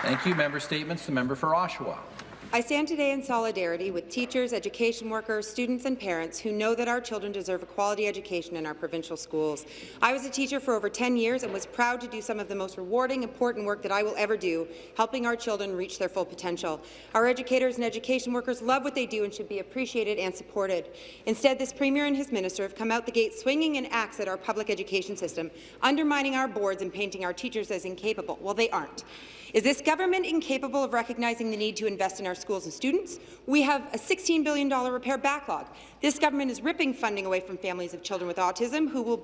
Thank you. Member Statements. The member for Oshawa. I stand today in solidarity with teachers, education workers, students and parents who know that our children deserve a quality education in our provincial schools. I was a teacher for over 10 years and was proud to do some of the most rewarding, important work that I will ever do, helping our children reach their full potential. Our educators and education workers love what they do and should be appreciated and supported. Instead, this Premier and his minister have come out the gate swinging an axe at our public education system, undermining our boards and painting our teachers as incapable. Well, they aren't. Is this government incapable of recognizing the need to invest in our schools and students? We have a $16 billion repair backlog. This government is ripping funding away from families of children with autism who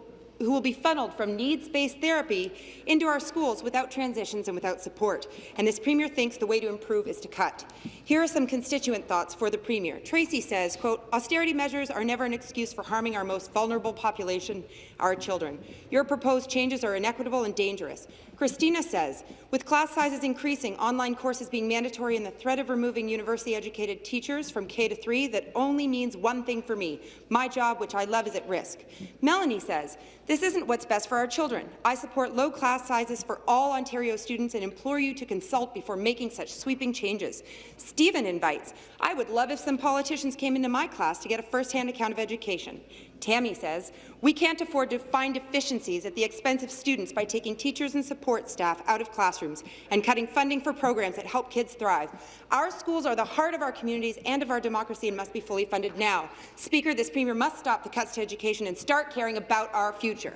will be funneled from needs-based therapy into our schools without transitions and without support. And this Premier thinks the way to improve is to cut. Here are some constituent thoughts for the Premier. Tracy says, quote, austerity measures are never an excuse for harming our most vulnerable population, our children. Your proposed changes are inequitable and dangerous. Christina says, with class sizes increasing, online courses being mandatory, and the threat of removing university-educated teachers from K to 3, that only means one thing for me. My job, which I love, is at risk. Melanie says, this isn't what's best for our children. I support low class sizes for all Ontario students and implore you to consult before making such sweeping changes. Stephen invites, I would love if some politicians came into my class to get a first-hand account of education. Tammy says, we can't afford to find efficiencies at the expense of students by taking teachers and support staff out of classrooms and cutting funding for programs that help kids thrive. Our schools are the heart of our communities and of our democracy and must be fully funded now. Speaker, this Premier must stop the cuts to education and start caring about our future.